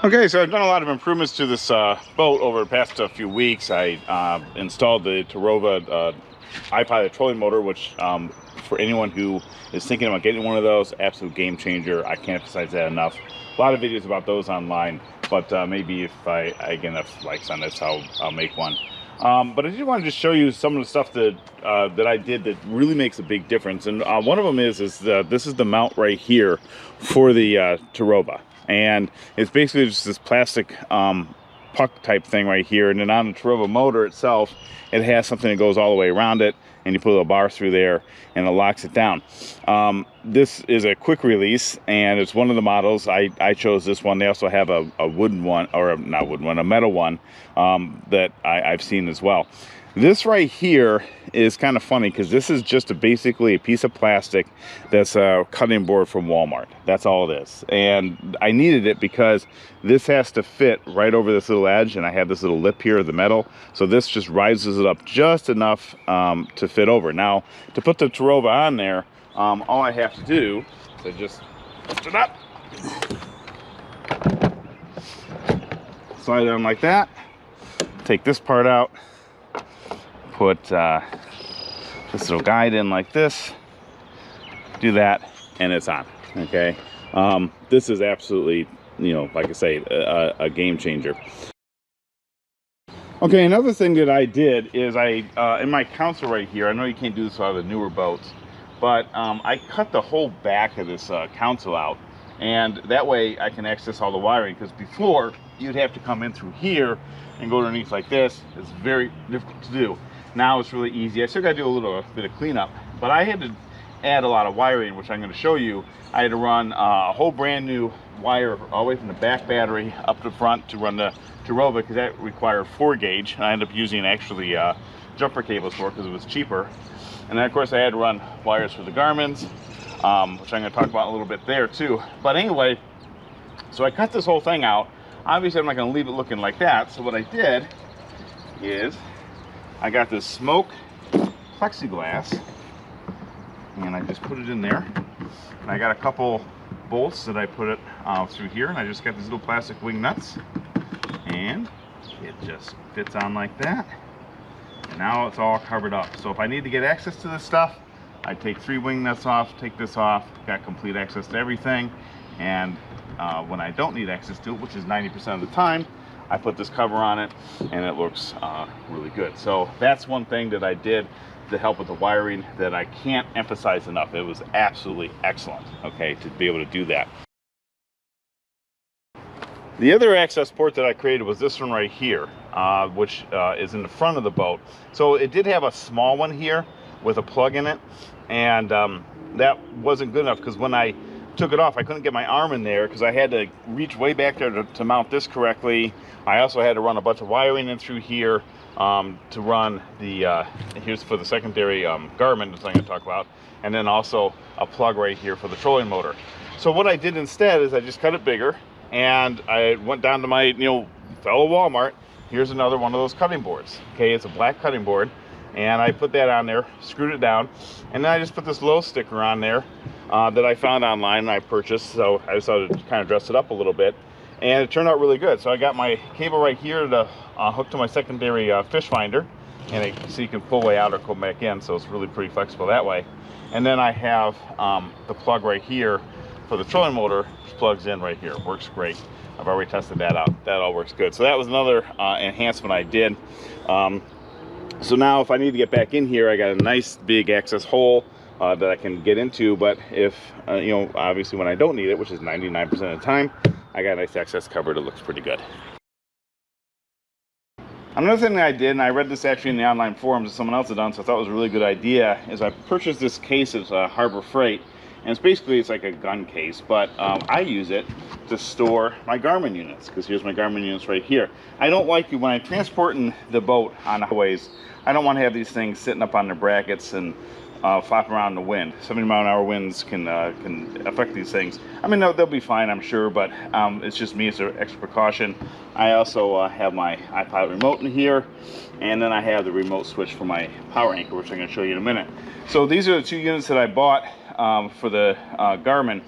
Okay, so I've done a lot of improvements to this boat over the past few weeks. I installed the Terrova iPilot trolling motor, which for anyone who is thinking about getting one of those, absolute game changer. I can't emphasize that enough. A lot of videos about those online, but maybe if I get enough likes on this, I'll make one. But I did want to just show you some of the stuff that that I did that really makes a big difference. And one of them is this is the mount right here for the Terrova. And it's basically just this plastic puck type thing right here. And then on the Terrova motor itself, it has something that goes all the way around it. And you put a little bar through there and it locks it down. This is a quick release and it's one of the models. I chose this one. They also have a wooden one, or not wooden one, a metal one that I've seen as well. This right here is kind of funny because this is just basically a piece of plastic that's a cutting board from Walmart. That's all it is. And I needed it because this has to fit right over this little edge, and I have this little lip here of the metal. So this just rises it up just enough to fit over. Now, to put the Terrova on there, all I have to do is just lift it up, slide it on like that, take this part out, put this little guide in like this, do that, and it's on. Okay, this is absolutely, you know, like I say, a game changer. Okay, another thing that I did is in my console right here, I know you can't do this on the newer boats, but I cut the whole back of this console out, and that way I can access all the wiring, because before you'd have to come in through here and go underneath like this. It's very difficult to do. Now it's really easy. I still got to do a little bit of cleanup, but I had to add a lot of wiring, which I'm going to show you. I had to run a whole brand new wire all the way from the back battery up to front to run the Terrova, because that required 4 gauge, and I ended up using actually jumper cables for it because it was cheaper. And then of course I had to run wires for the Garmin's, which I'm going to talk about a little bit there too. But anyway, so I cut this whole thing out. Obviously I'm not going to leave it looking like that, so what I did is I got this smoke plexiglass and I just put it in there, and I got a couple bolts that I put it through here, and I just got these little plastic wing nuts, and it just fits on like that, and now it's all covered up. So if I need to get access to this stuff, I take 3 wing nuts off, take this off, got complete access to everything. And when I don't need access to it, which is 90% of the time, I put this cover on it, and it looks really good. So that's one thing that I did to help with the wiring that I can't emphasize enough. It was absolutely excellent, okay, to be able to do that. The other access port that I created was this one right here, which is in the front of the boat. So it did have a small one here with a plug in it, and that wasn't good enough, because when I took it off, I couldn't get my arm in there because I had to reach way back there to mount this correctly. I also had to run a bunch of wiring in through here to run the here's for the secondary Garmin that I'm going to talk about, and then also a plug right here for the trolling motor. So what I did instead is I just cut it bigger, and I went down to my fellow Walmart. Here's another one of those cutting boards. Okay, it's a black cutting board, and I put that on there, screwed it down, and then I just put this Lowe sticker on there that I found online and I purchased. So I decided to kind of dress it up a little bit, and it turned out really good. So I got my cable right here to hook to my secondary fish finder, and so you can pull way out or come back in, so it's really pretty flexible that way. And then I have the plug right here for the trolling motor, which plugs in right here. Works great. I've already tested that out. That all works good. So that was another enhancement I did. So now if I need to get back in here, I got a nice big access hole that I can get into. But if, obviously when I don't need it, which is 99% of the time, I got a nice access cover that looks pretty good. Another thing that I did, and I read this actually in the online forums that someone else had done, so I thought it was a really good idea, is I purchased this case. It's Harbor Freight, and it's like a gun case, but I use it to store my Garmin units, because here's my Garmin units right here. I don't like it when I'm transporting the boat on the highways. I don't want to have these things sitting up on their brackets and flopping around in the wind. 70-mile-an-hour winds can affect these things. I mean, they'll be fine, I'm sure, but it's just me. It's an extra precaution. I also have my iPilot remote in here, and then I have the remote switch for my power anchor, which I'm going to show you in a minute. So these are the 2 units that I bought for the Garmin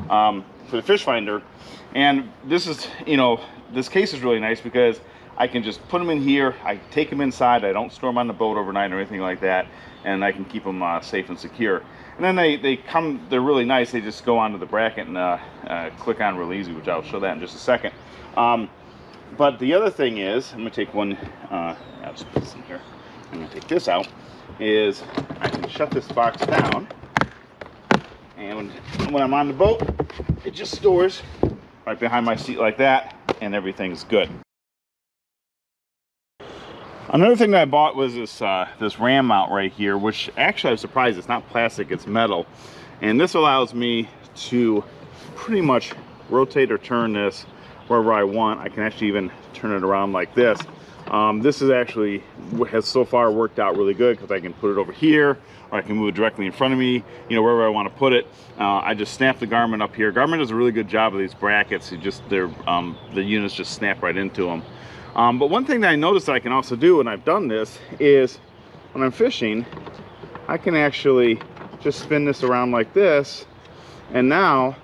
for the fish finder, And this is, you know, this case is really nice because I can just put them in here. I take them inside. I don't store them on the boat overnight or anything like that, and I can keep them safe and secure. And then they come, they're really nice. They just go onto the bracket and click on real easy, which I'll show that in just a second. But the other thing is, I'm gonna take one, I'll just put this in here. I'm gonna take this out, is I can shut this box down, and when I'm on the boat, it just stores right behind my seat like that, and everything's good. Another thing that I bought was this this ram mount right here, which actually I was surprised it's not plastic, it's metal. And this allows me to pretty much rotate or turn this wherever I want. I can actually even turn it around like this. This is actually, has so far worked out really good because I can put it over here, or I can move it directly in front of me, you know, wherever I want to put it. I just snap the Garmin up here. Garmin does a really good job of these brackets. You just, the units just snap right into them. But one thing that I noticed that I can also do, and I've done this, is when I'm fishing, I can actually just spin this around like this, and now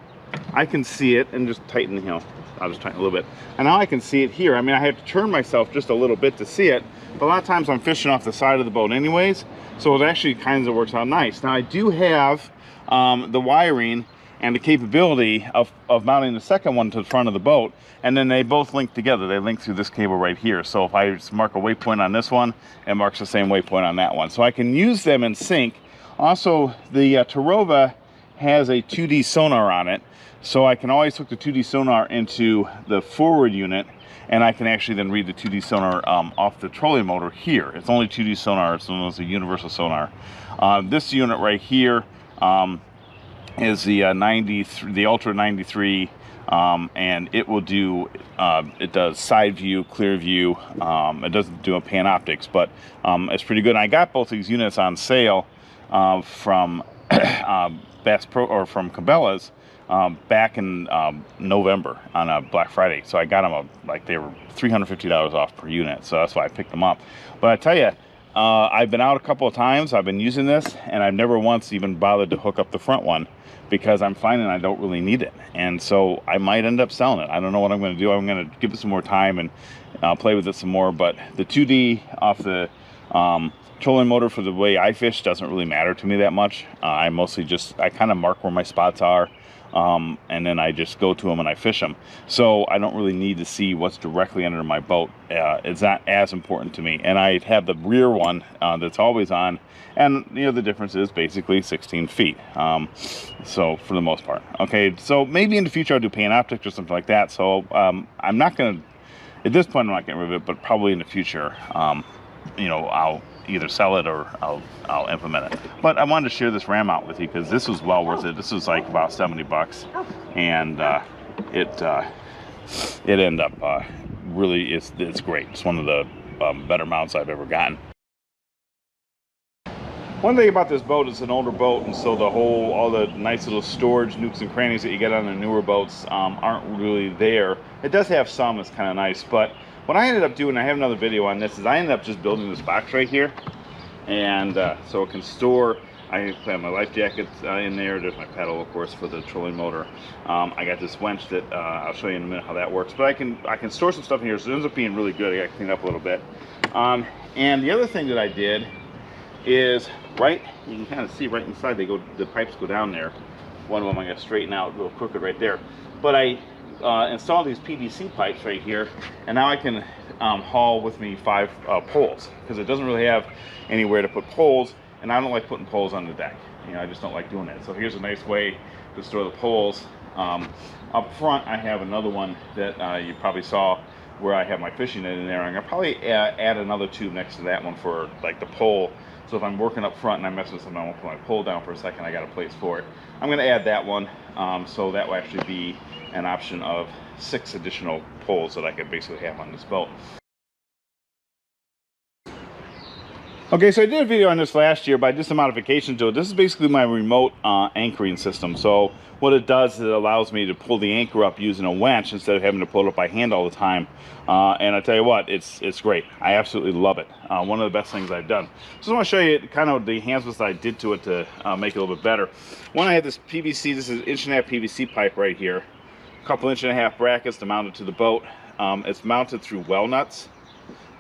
I can see it, and just tighten, you know, I'll just tighten a little bit. And now I can see it here. I mean, I have to turn myself just a little bit to see it, but a lot of times I'm fishing off the side of the boat anyways, so it actually kind of works out nice. Now I do have the wiring and the capability of mounting the second one to the front of the boat, and then they both link together. They link through this cable right here. So if I just mark a waypoint on this one, it marks the same waypoint on that one. So I can use them in sync. Also, the Terrova has a 2D sonar on it, so I can always hook the 2D sonar into the forward unit, and I can actually then read the 2D sonar off the trolling motor here. It's only 2D sonar, it's known as a universal sonar. This unit right here is the 93, the Ultra 93, and it will do, it does side view, clear view. It doesn't do a panoptics, but it's pretty good. And I got both these units on sale from Bass Pro, or from Cabela's, back in November on a Black Friday. So I got them like they were $350 off per unit, so that's why I picked them up. But I tell you, I've been out a couple of times, I've been using this, and I've never once even bothered to hook up the front one, because I'm finding I don't really need it. And so I might end up selling it. I don't know what I'm going to do. I'm going to give it some more time and play with it some more. But the 2D off the trolling motor for the way I fish doesn't really matter to me that much. I mostly just, I kind of mark where my spots are, and then I just go to them and I fish them. So I don't really need to see what's directly under my boat. It's not as important to me. And I have the rear one that's always on, and you know, the difference is basically 16 feet. So for the most part. Okay, so maybe in the future I'll do panoptics or something like that. So I'm not going to, at this point I'm not getting rid of it, but probably in the future, you know, I'll either sell it or I'll implement it. But I wanted to share this ram out with you because this was well worth it. This was like about 70 bucks, and it ended up really, it's great. It's one of the better mounts I've ever gotten. One thing about this boat, it's an older boat, and so all the nice little storage nooks and crannies that you get on the newer boats aren't really there. It does have some, it's kind of nice, but what I ended up doing, I have another video on this, is I ended up just building this box right here, and so it can store, I have my life jacket in there, there's my pedal of course for the trolling motor. I got this winch that I'll show you in a minute how that works, but I can store some stuff in here, so it ends up being really good. I got to clean it up a little bit. And the other thing that I did is, right, you can kind of see right inside, the pipes go down there. One of them I got to straighten out, a little crooked right there, but I install these PVC pipes right here, and now I can haul with me 5 poles, because it doesn't really have anywhere to put poles, and I don't like putting poles on the deck. You know, I just don't like doing that. So here's a nice way to store the poles. Up front I have another one that you probably saw, where I have my fishing net in there. I'm gonna probably add another tube next to that one for like the pole. So if I'm working up front and I'm messing with something, I won't put my pole down for a second, I got a place for it. I'm gonna add that one, so that will actually be an option of 6 additional poles that I could basically have on this boat. Okay, so I did a video on this last year, but I did some modifications to it. This is basically my remote anchoring system. So what it does is it allows me to pull the anchor up using a winch instead of having to pull it up by hand all the time. And I tell you what, it's great. I absolutely love it. One of the best things I've done. So I want to show you kind of the enhancements that I did to it to make it a little bit better. One, I had this PVC, this is 1.5 inch PVC pipe right here. couple 1.5-inch brackets to mount it to the boat. It's mounted through well nuts,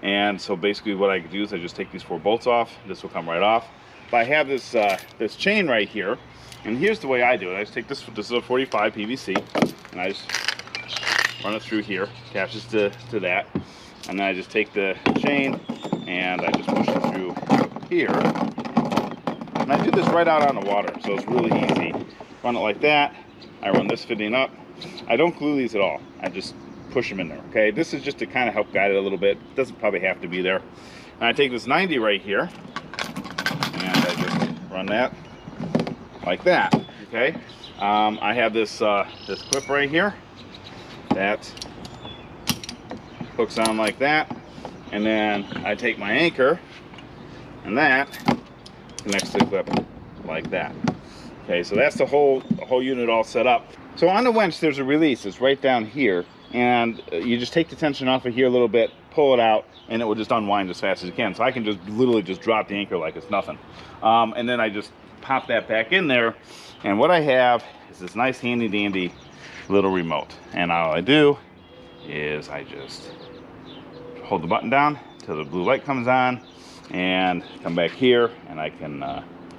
and so basically what I do is I just take these 4 bolts off. This will come right off. But I have this this chain right here, and here's the way I do it. I just take this is a 45 PVC, and I just run it through here, attaches to that, and then I just take the chain and I just push it through here. And I do this right out on the water, so it's really easy. Run it like that. I run this fitting up. I don't glue these at all. I just push them in there, okay? This is just to kind of help guide it a little bit. It doesn't probably have to be there. And I take this 90 right here, and I just run that like that, okay? I have this this clip right here that hooks on like that, and then I take my anchor, and that connects to the clip like that. Okay, so that's the whole unit all set up. So on the winch, there's a release. It's right down here, and you just take the tension off of here a little bit, pull it out, and it will just unwind as fast as you can. So I can just literally just drop the anchor like it's nothing. And then I just pop that back in there, and what I have is this nice handy dandy little remote. And all I do is I just hold the button down till the blue light comes on, and come back here, and I can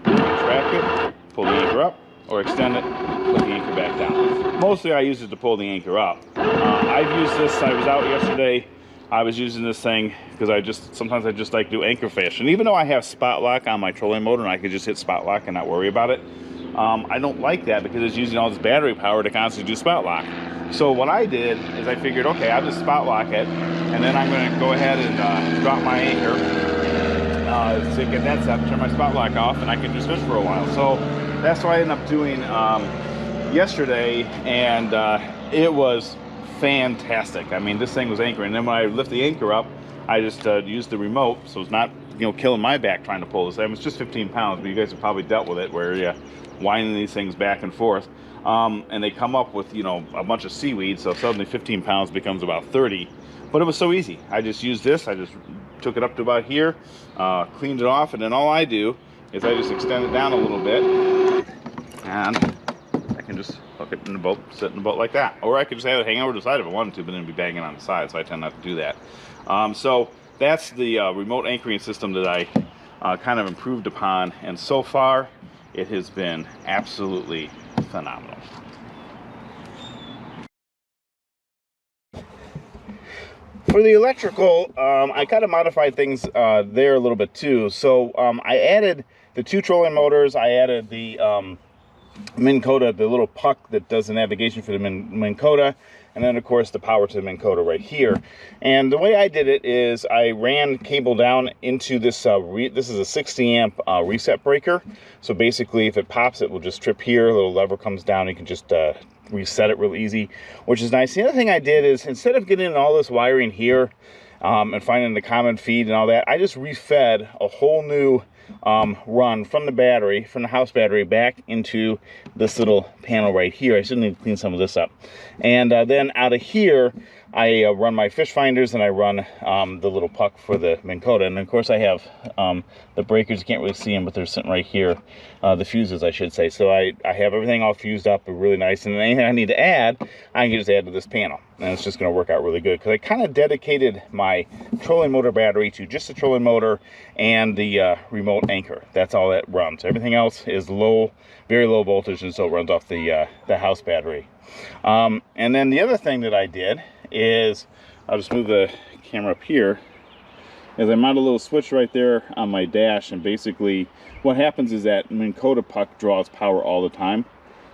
track it, pull the anchor up, or extend it, put the anchor back down. Mostly I use it to pull the anchor up. I've used this, I was out yesterday, I was using this thing because sometimes I just like to do anchor fish. And even though I have spot lock on my trolling motor and I could just hit spot lock and not worry about it, I don't like that because it's using all this battery power to constantly do spot lock. So what I did is I figured, okay, I'll just spot lock it, and then I'm going to go ahead and drop my anchor, to get that set, turn my spot lock off, and I can just fish for a while. So that's what I ended up doing yesterday, and it was fantastic. I mean, this thing was anchoring, and then when I lift the anchor up, I just used the remote, so it's not, you know, killing my back trying to pull this. I mean, it's just 15 pounds, but you guys have probably dealt with it, where you're winding these things back and forth, and they come up with, you know, a bunch of seaweed, so suddenly 15 pounds becomes about 30. But it was so easy. I just used this, I just took it up to about here, cleaned it off, and then all I do is I just extend it down a little bit, and I can just hook it in the boat, sit in the boat like that. Or I could just have it hang over the side if I wanted to, but then it'd be banging on the side, so I tend not to do that. So that's the remote anchoring system that I kind of improved upon, and so far it has been absolutely phenomenal. For the electrical, I kind of modified things there a little bit too. So I added the 2 trolling motors. I added the Minn Kota, the little puck that does the navigation for the Minn Kota, and then of course the power to the Minn Kota right here. And the way I did it is I ran cable down into this, this is a 60 amp reset breaker. So basically if it pops, it will just trip here, a little lever comes down, you can just reset it real easy, which is nice. The other thing I did is, instead of getting all this wiring here and finding the common feed and all that, I just refed a whole new run from the battery, from the house battery, back into this little panel right here. I still need to clean some of this up. And then out of here, I run my fish finders, and I run the little puck for the Minn Kota. And of course I have the breakers. You can't really see them, but they're sitting right here. The fuses, I should say. So I have everything all fused up, really nice. And anything I need to add, I can just add to this panel. And it's just going to work out really good, because I kind of dedicated my trolling motor battery to just the trolling motor and the remote anchor. That's all that runs. Everything else is low, very low voltage, and so it runs off the house battery. And then the other thing that I did is, I'll just move the camera up here, is I mount a little switch right there on my dash, and basically what happens is that Minn Kota puck draws power all the time.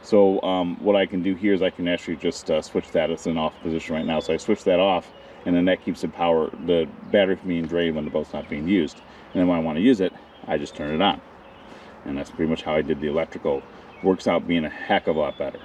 So what I can do here is I can actually just switch that. It's in off position right now, so I switch that off, and then that keeps the battery from being drained when the boat's not being used. And then when I want to use it, I just turn it on. And that's pretty much how I did the electrical. Works out being a heck of a lot better.